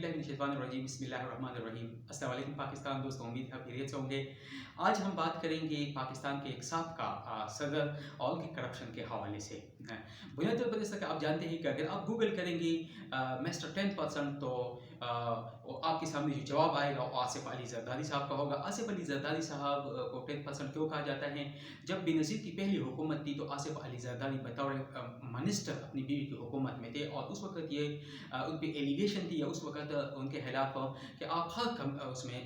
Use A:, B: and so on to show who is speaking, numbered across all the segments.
A: बिस्मिल्लाहिर्रहमानिर्रहीम बिस्मिल्लाहिर्रहमानिर्रहीम। अस्सलाम वालेकुम पाकिस्तान दोस्तों, उम्मीद है आप खैरियत से होंगे। आज हम बात करेंगे पाकिस्तान के एक साबका सदर और उनके करप्शन के हवाले से। बुनियादी तौर पर जैसा कि आप जानते हैं कि अगर आप गूगल करेंगे मिस्टर 10% तो आपके सामने जो जवाब आएगा वो आसिफ अली जरदारी साहब का होगा। आसिफ अली जरदारी साहब को 10% क्यों कहा जाता है? जब बेनज़ीर की पहली हुकूमत थी तो आसिफ अली जरदारी बतौर मिनिस्टर अपनी बीवी की हुकूमत में थे और उस वक्त ये उन पर एलिगेशन थी या उस वक्त उनके खिलाफ कि आप हर उसमें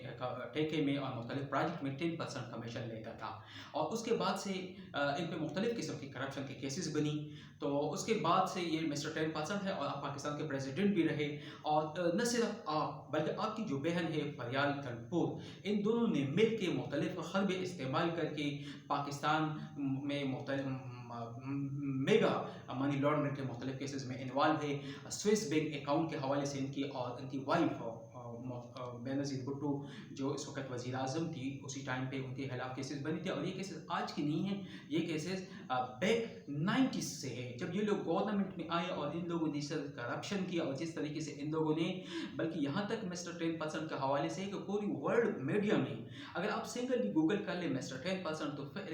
A: ठेके में और मुख्तलिफ प्रोजेक्ट में 10% कमीशन लेता था। और उसके बाद से इन पर मुख्तलिफ किस्म की करप्शन के केसेस बनी। तो उसके बाद से ये मिस्टर 10% है और आप पाकिस्तान के प्रेसिडेंट भी रहे। और न सिर्फ आप बल्कि आपकी जो बहन है फरियाल तलपुर, इन दोनों ने मिल के मुख्तलिफ हरबे इस्तेमाल करके पाकिस्तान में मेगा मनी लॉन्ड्रिंग के मुख्तलिफ केसेस में इन्वॉल्व है। स्विस बैंक अकाउंट के हवाले से इनकी और इनकी वाइफ बेनज़ीर भुट्टो जो इस वक्त वज़ीर आज़म थी उसी टाइम पे उनके खिलाफ केसेस बने थे। और ये केसेस आज की नहीं है, ये केसेस बैक 90s से है, जब ये लोग गवर्नमेंट में आए और इन लोगों ने करप्शन किया और जिस तरीके से इन लोगों ने, बल्कि यहाँ तक मिस्टर 10% के हवाले से कि पूरी वर्ल्ड मीडिया में अगर आप सिंगली गूगल कर ले मिस्टर 10% तो फिर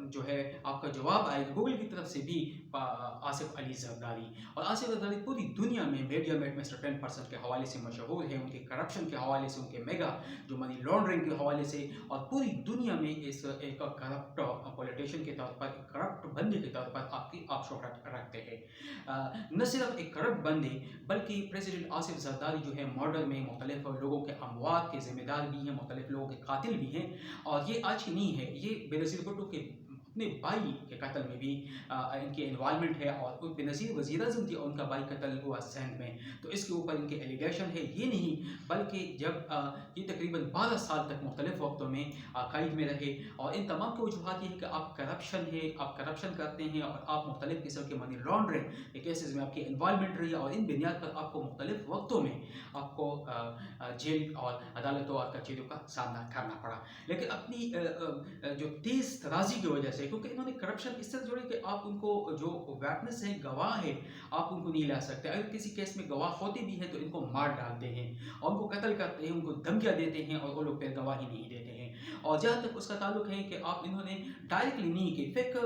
A: जो है आपका जवाब आएगा गूगल की तरफ से भी आसिफ अली जरदारी। और आसिफ जरदारी पूरी दुनिया में मीडिया में मिस्टर 10% के हवाले से मशहूर है, उनके करप्शन के हवाले से, उनके मेगा जो मनी लॉन्ड्रिंग के हवाले से, और पूरी दुनिया में इस एक करप्ट पॉलिटिशियन के तौर पर, करप्ट बंदे के तौर पर आप शोहरत रखते हैं। न सिर्फ एक करप्ट बंदे बल्कि प्रेसिडेंट आसिफ जरदारी जो है मॉडल में मुख्तलिफ लोगों के अमवात के जिम्मेदार भी हैं, मुख्तलिफ लोगों के कातिल भी हैं। और ये आज की नहीं है, ये बेनज़ीर भुट्टो के अपने भाई के कत्ल में भी इनकी इन्वॉल्वमेंट है। और बेनज़ीर वज़ीर आज़म थी और उनका भाई कत्ल हुआ सिंध में, तो इसके ऊपर इनके एलिगेशन है। ये नहीं बल्कि जब ये तकरीबन 12 साल तक मुख्तलिफ वक्तों में कैद में रहे और इन तमाम की वजूहत ये है कि आप करप्शन है, आप करप्शन करते हैं और आप मुख्तलिफ किस्म के मनी लॉन्ड्रिंग के केसेस में आपकी इन्वॉल्वमेंट रही है और इन बुनियाद पर आपको मुख्तलिफ वक्तों में आपको जेल और अदालतों और कचहरियों का सामना करना पड़ा। लेकिन अपनी जो तेज़ तराजी की वजह से, क्योंकि इन्होंने करप्शन इस तरह जोड़े कि आप उनको जो विटनेस है, गवाह है, आप उनको नहीं ला सकते। अगर किसी केस में गवाह होते भी हैं तो इनको मार डालते हैं और उनको कत्ल करते हैं, उनको धमकियां देते हैं और वो लोग फिर गवाही नहीं देते हैं। और जहाँ तक उसका ताल्लुक है कि आप इन्होंने डायरेक्टली नहीं कि फेक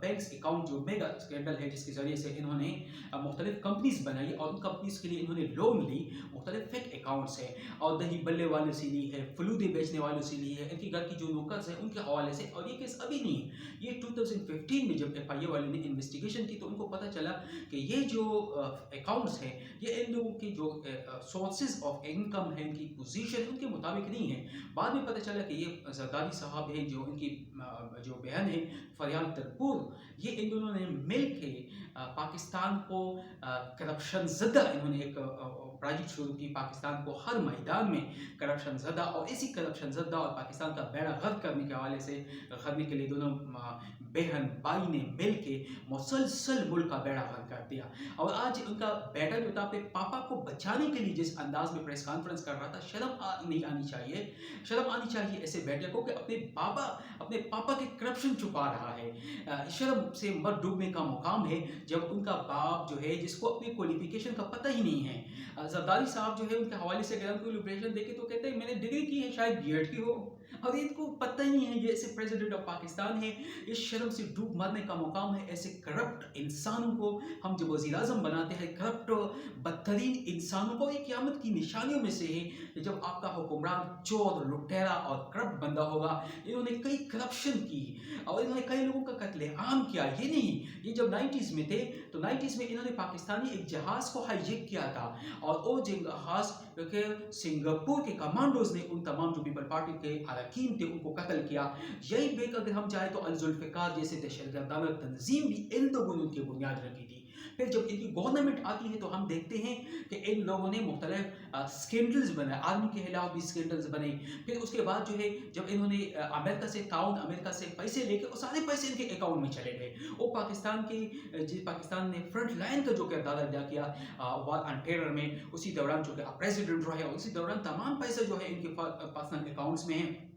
A: बैंक्स अकाउंट जो मेगा स्कैंडल है जिसके ज़रिए से इन्होंने मुख्तलिफ कंपनीज बनाई और उन कंपनीज के लिए इन्होंने लोन ली, मुख्तलिफ फेक अकाउंट्स है और दही बल्ले वालों से ली है, फलूदे बेचने वालों से ली है, इनके घर की जो नौकर्स है उनके हवाले से। और ये केस अभी नहीं, ये 2015 में जब FIA वाले ने इन्वेस्टिगेशन की तो उनको पता चला कि ये जो अकाउंट्स हैं ये इन लोगों की जो सोर्सेज ऑफ इनकम है, इनकी पोजीशन उनके मुताबिक नहीं है। बाद में पता चला कि ये जरदारी साहब है, जो इनकी जो बहन है फरियाल तलपुर, ये इन दोनों ने मिल के पाकिस्तान को करप्शन ज़दा इन्होंने एक प्रोजेक्ट शुरू की, पाकिस्तान को हर मैदान में करप्शन ज़दा और इसी करप्शन ज़दा और पाकिस्तान का बेड़ा गर्क करने के हवाले से करने के लिए दोनों बहन भाई ने मिल के मुसलसल मुल्क का बेड़ा गर्क कर दिया। और आज उनका बेटा जो था अपने पापा को बचाने के लिए जिस अंदाज में प्रेस कॉन्फ्रेंस कर रहा था, शर्म नहीं आनी चाहिए, शर्म आनी चाहिए ऐसे बेटे को कि अपने पापा के करप्शन छुपा रहा है। शर्म से मर डूबने का मुकाम है जब उनका बाप जो है, जिसको अपनी क्वालिफिकेशन का पता ही नहीं है। जरदारी साहब जो है उनके हवाले से अगर क्वालिफिकेशन देखे तो कहते हैं मैंने डिग्री की है, शायद BEd की हो, और इनको पता ही नहीं है ये ऐसे प्रेसिडेंट ऑफ पाकिस्तान है। इस शर्म से डूब मरने का मुकाम है। ऐसे करप्ट इंसानों को हम जब वज़ीर आज़म बनाते हैं, करप्ट बदतरीन इंसानों को, एक क़यामत की निशानियों में से है जब आपका हुक्मरान चोर, लुटेरा और करप्ट बंदा होगा। इन्होंने कई करप्शन की और इन्होंने कई लोगों का कत्लेआम किया। ये नहीं, ये जब 90s में थे तो 90s में इन्होंने पाकिस्तानी एक जहाज़ को हाईजैक किया था और वो जहाज़ के सिंगापुर के कमांडोज ने उन तमाम जो पीपल पार्टी के अरकान थे उनको कत्ल किया। यही बेक अगर हम चाहे तो अल-जुल्फ़िकार जैसे दहशतगर्दाना तंजीम भी इन लोगों ने उनकी बुनियाद रखी थी। फिर जब इनकी गवर्नमेंट आती है तो हम देखते हैं कि इन लोगों ने मुख्तलिफ स्कैंडल्स बनाए, आर्मी के खिलाफ भी स्कैंडल्स बने। फिर उसके बाद जो है जब इन्होंने अमेरिका से अमेरिका से पैसे लेके वो सारे पैसे इनके अकाउंट में चले गए। वो पाकिस्तान ने फ्रंट लाइन का जो किरदार अदा किया वार ऑन टेरर में, उसी दौरान जो कि प्रेसिडेंट रहे, उसी दौरान तमाम पैसे जो है इनके पर्सनल अकाउंट्स में हैं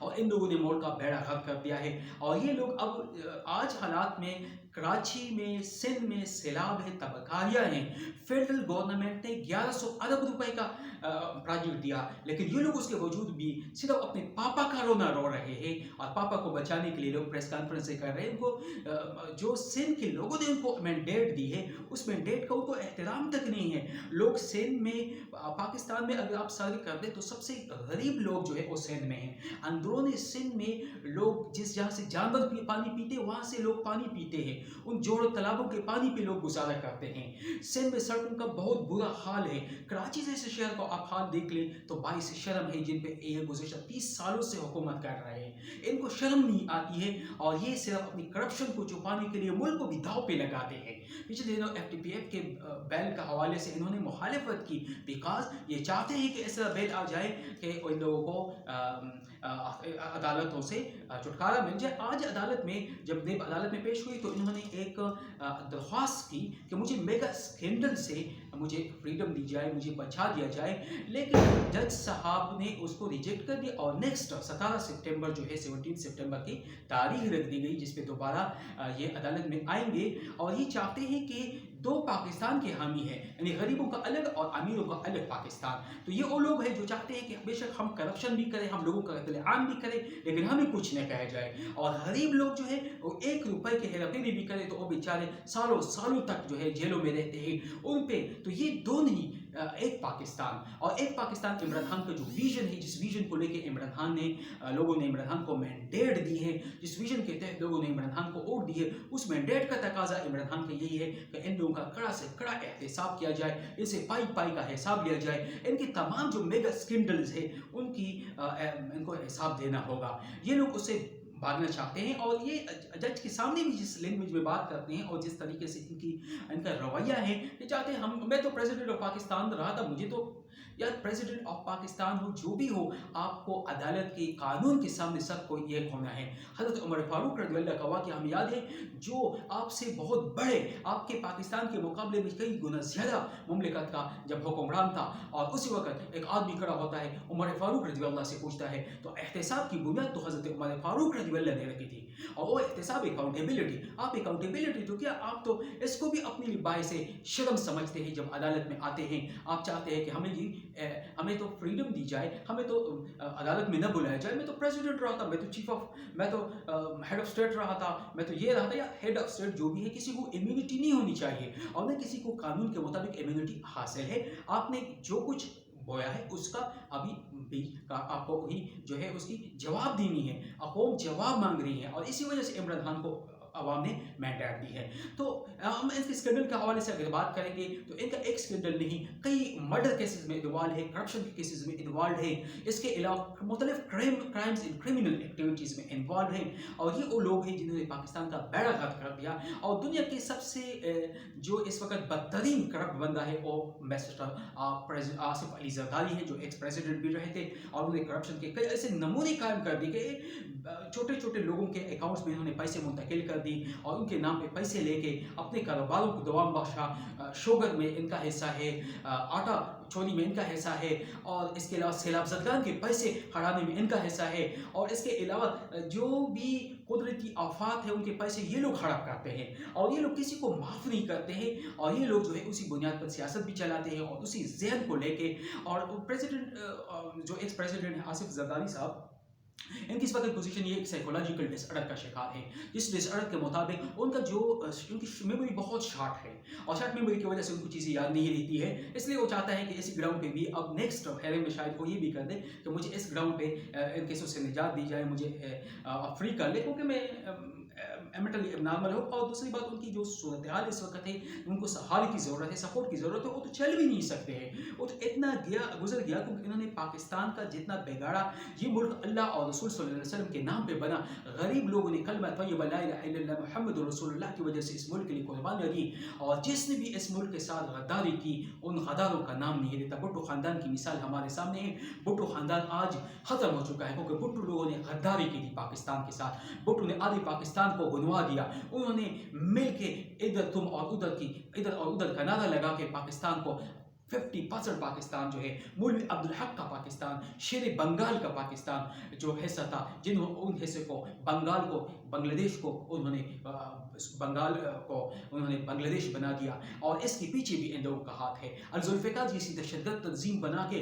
A: और इन लोगों ने मुल्क का बेड़ा गर्क कर दिया है। और ये लोग अब आज हालात में कराची में, सिंध में सैलाब है, तबाहकारियाँ हैं। फेडरल गवर्नमेंट ने 1100 अरब रुपए का प्रोजेक्ट दिया, लेकिन ये लोग उसके बावजूद भी सिर्फ अपने पापा का रोना रो रहे हैं और पापा को बचाने के लिए लोग प्रेस कॉन्फ्रेंस कर रहे हैं। उनको जो सिंध के लोगों ने उनको मैंडेट दी है, उस मैंडेट का उनको एहतराम तक नहीं है। लोग सिंध में, पाकिस्तान में अगर आप सर्वे कर दें तो सबसे गरीब लोग जो है वो सिंध में हैं। अंदरूनी सिंध में लोग जिस जहाँ से जानवर पानी पीते हैं वहाँ से लोग पानी पीते हैं, उन जोड़ों तालाबों के पानी पे लोग गुजारा करते हैं। सिंध में सड़कों का बहुत बुरा हाल है। कराची जैसे शहर को आप हाल देख लें तो बाईस शर्म है जिन पे ये गुज़श्ता 30 सालों से हुकूमत कर रहे हैं। इनको शर्म नहीं आती है और ये सिर्फ अपनी करप्शन को छुपाने के लिए मुल्क को भी दाव पे लगाते हैं। पिछले दिनों FTPF के बैल के हवाले से इन्होंने मुखालिफत की, बिकॉज ये चाहते हैं कि ऐसा बैल आ जाए कि उन लोगों को अदालतों से छुटकारा मिल जाए। आज अदालत में जब देव अदालत में पेश हुई तो इन्होंने एक दरख्वास्त की कि मुझे मेगा स्कैंडल से मुझे फ्रीडम दी जाए, मुझे बचा दिया जाए, लेकिन जज साहब ने उसको रिजेक्ट कर दिया और नेक्स्ट 17 सितंबर जो है 17 सितंबर की तारीख रख दी गई जिस पे दोबारा ये अदालत में आएंगे। और ये चाहते हैं कि दो पाकिस्तान के हामी हैं, यानी गरीबों का अलग और अमीरों का अलग पाकिस्तान। तो ये वो लोग हैं जो चाहते हैं कि बेशक हम करप्शन भी करें, हम लोगों का कत्लेआम भी करें, लेकिन हमें कुछ न कहा जाए। और गरीब लोग जो है वो 1 रुपए के हेराफेरी भी करें तो वो बेचारे सालों सालों तक जो है जेलों में रहते हैं उन पे। तो ये दोनों ही एक पाकिस्तान और एक पाकिस्तान इमरान खान का जो विजन है, जिस विजन को लेके इमरान खान ने लोगों ने इमरान खान को मैंडेट दी है, जिस विजन के तहत लोगों ने इमरान खान को वोट दी है, उस मैंडेट का तकाजा इमरान खान का यही है कि इन लोगों का कड़ा से कड़ा एहतसाब किया जाए, इनसे पाई पाई का हिसाब लिया जाए, इनकी तमाम जो मेगा स्कैंडल्स है उनकी इनको हिसाब देना होगा। ये लोग उससे भागना चाहते हैं और ये जज के सामने भी जिस लैंग्वेज में बात करते हैं और जिस तरीके से इनका रवैया है, ये चाहते हैं मैं तो प्रेसिडेंट ऑफ पाकिस्तान रहा था, मुझे तो यार प्रेसिडेंट ऑफ पाकिस्तान हो जो भी हो, आपको अदालत के कानून के सामने सबको एक होना है। हज़रत उमर फारूक रज़ियल्लाहु का वाक़या हमें याद है, जो आपसे बहुत बड़े, आपके पाकिस्तान के मुकाबले में कई गुना ज़्यादा मुमलिकत का जब हुक्मरान था, और उसी वक्त एक आदमी खड़ा होता है, उमर फारूक रज़ियल्लाहु से पूछता है, तो एहतसाब की बुनियाद तो हज़रत उमर फारूक रज़ियल्लाहु ने रखी थी, और वो एहतसाब अकाउंटेबिलिटी। आप अकाउंटेबिलिटी तो क्या, आप तो इसको भी अपने लिए बायसे शर्म समझते हैं। जब अदालत में आते हैं आप चाहते हैं कि हमें तो फ्रीडम दी जाए, हमें तो अदालत में न बुलाया जाए। मैं तो प्रेसिडेंट रहा था, मैं तो हेड ऑफ स्टेट रहा था, मैं तो ये रहा था, या हेड ऑफ स्टेट जो भी है, किसी को इम्यूनिटी नहीं होनी चाहिए और न किसी को कानून के मुताबिक इम्यूनिटी हासिल है। आपने जो कुछ बोया है उसका अभी भी आपको ही जो है उसकी जवाब देनी है, अक़ौम जवाब मांग रही है, और इसी वजह से इमरान खान को अवाम ने मैंडेट दी है। तो हम इसके स्कैंडल के हवाले से अगर बात करेंगे तो इनका एक स्कैंडल नहीं, कई मर्डर केसेस में इन्वॉल्व है, करप्शन के केसेस में इन्वॉल्व है, इसके अलावा मुख्तलिफ क्राइम्स इन क्रिमिनल एक्टिविटीज़ में इन्वॉल्व है। और ये वो लोग हैं जिन्होंने पाकिस्तान का बेड़ा गर्क कर दिया। और दुनिया के सबसे जो इस वक्त बदतरीन करप्ट बंदा है वो मिस्टर आसिफ अली जरदारी है, जो एक्स प्रेसिडेंट भी रहे थे, और उन्होंने करप्शन के कई ऐसे नमूने कायम कर दिए कि छोटे छोटे लोगों के अकाउंट्स में इन्होंने पैसे मुंतकिल कर दी और उनके नाम पे पैसे लेके अपने कारोबारों को दवाम बख्शा। शुगर में इनका हिस्सा है, आटा चोरी में इनका हिस्सा है, और इसके अलावा सैलाब ज़दगान के पैसे हड़ाने में इनका हिस्सा है, और इसके अलावा जो भी कुदरती आफात है उनके पैसे ये लोग हड़प करते हैं, और ये लोग किसी को माफ़ नहीं करते हैं, और ये लोग जो है उसी बुनियाद पर सियासत भी चलाते हैं और उसी जहन को लेके। और प्रेसिडेंट जो एक्स प्रेसिडेंट है आसिफ जरदारी साहब, इनकी इस वक्त पोजीशन ये एक साइकोलॉजिकल डिसऑर्डर का शिकार है। इस डिसऑर्डर के मुताबिक उनका जो उनकी मेमोरी बहुत शार्ट है, और शार्ट मेमोरी की वजह से उनको चीज़ें याद नहीं रहती है। इसलिए वो चाहता है कि इसी ग्राउंड पे भी अब नेक्स्ट हेयरिंग में शायद वो ये भी कर दे कि मुझे इस ग्राउंड पे इन केसों से निजात दी जाए, मुझे फ्री कर ले, क्योंकि मैं मेंटली एबनॉर्मल हो। और दूसरी बात, उनकी जो सूरत हाल इस वक्त है, उनको सहारे की ज़रूरत है, सपोर्ट की ज़रूरत है, वो तो चल भी नहीं सकते हैं। वो तो इतना गुजर गया क्योंकि इन्होंने पाकिस्तान का जितना बिगाड़ा, ये मुल्क अल्लाह और रसूल सल्लल्लाहु अलैहि वसल्लम के नाम पे बना। गरीब लोगों ने कलमा तय्यबा ला इलाहा इल्लल्लाह मुहम्मदुर रसूलुल्लाह की वजह से इस मुल्क के लिए कुर्बानियाँ दी, और जिसने भी इस मुल्क के साथ गद्दारी की उन गद्दारों का नाम नहीं लेता। भुट्टो ख़ानदान की मिसाल हमारे सामने है। भुट्टो ख़ानदान आज ख़त्म हो चुका है क्योंकि भुट्टो लोगों ने गद्दारी की थी पाकिस्तान के साथ। भुट्टो ने आधे पाकिस्तान को गुनवा दिया। उन्होंने मिल के इधर तुम और उधर का नारा लगा के पाकिस्तान को 50% पाकिस्तान जो है, मौलवी अब्दुल हक का पाकिस्तान, शेर बंगाल का पाकिस्तान जो हिस्सा था, जिन्होंने उन हिस्से को बंगाल को, बांग्लादेश को उन्होंने बंगाल को उन्होंने बांग्लादेश बना दिया। और इसके पीछे भी इन लोगों का हाथ है। अल-जुल्फ़िकार जैसी तशद्दुद तंजीम बना के,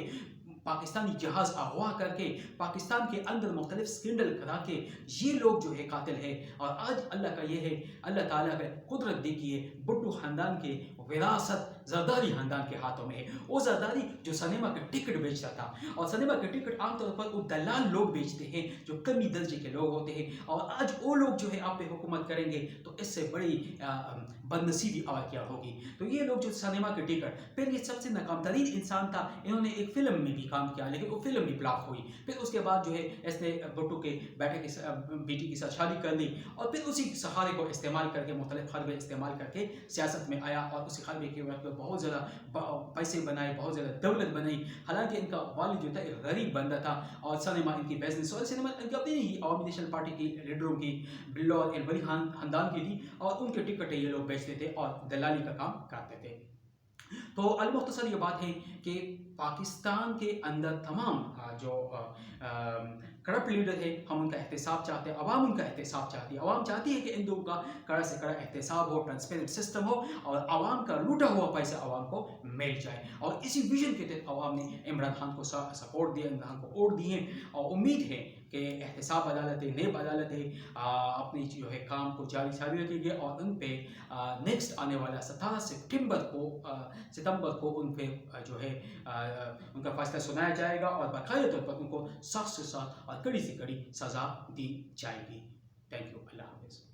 A: पाकिस्तानी जहाज़ अगवा करके, पाकिस्तान के अंदर मुख्तलिफ स्कैंडल करा के ये लोग जो है कातिल है। और आज अल्लाह का ये है, अल्लाह ताला का कुदरत देखिए, भुट्टो ख़ानदान के विरासत ज़रदारी ख़ानदान के हाथों में है। वो ज़रदारी जो सिनेमा के टिकट बेचता था, और सिनेमा के टिकट आमतौर पर वो दलाल लोग बेचते हैं जो कमी दर्जे के लोग होते हैं। और आज वो लोग जो है आप पे हुकूमत करेंगे तो इससे बड़ी बदनसीबी और क्या होगी। तो ये लोग जो सिनेमा के टिकट, फिर ये सबसे नाकाम तरीन इंसान था, इन्होंने एक फ़िल्म में भी काम किया लेकिन वो फिल्म भी फ्लॉप हुई। फिर उसके बाद जो है इसने भुट्टो के बेटी के साथ शादी कर ली, और फिर उसी सहारे को इस्तेमाल करके, मुख्तलिफ हरबे इस्तेमाल करके सियासत में आया, और उसी हरबे के वक्त में बहुत ज़्यादा पैसे बनाए, बहुत ज़्यादा दौलत बनाई। हालांकि इनका वालिद जो था एक गरीब बंदा था, और सिनेमा इनकी बिजनेस, और सिनेमा इनकी अपनी ही अवामी नेशनल पार्टी की लीडरों की, बिल्लो और अलवली खानदान की थी, और उनके टिकट ये लोग बेचते थे और दलाली का काम करते थे। तो अलमुख्तसर ये बात है कि पाकिस्तान के अंदर तमाम जो करप्ट लीडर है, हम उनका एहतसाब चाहते हैं, अवाम उनका एहतसाब चाहती है। अवाम चाहती है कि इन लोगों का कड़ा से कड़ा एहतसाब हो, ट्रांसपेरेंट सिस्टम हो, और अवाम का लूटा हुआ पैसा अवाम को मिल जाए। और इसी विजन के तहत अवाम ने इमरान खान को सपोर्ट दिया, इमरान खान को वोट दिए, और उम्मीद है कि एहतसाब अदालतें, नेब अदालतें अपनी जो है काम को जारी रखेंगे, और उन पर नेक्स्ट आने वाला 17 सितंबर को उन पर जो है उनका फैसला सुनाया जाएगा, और बाकायदा तौर पर उनको सख्त से सख्त और कड़ी से कड़ी सज़ा दी जाएगी। Thank you. अल्लाह हाफ़िज़।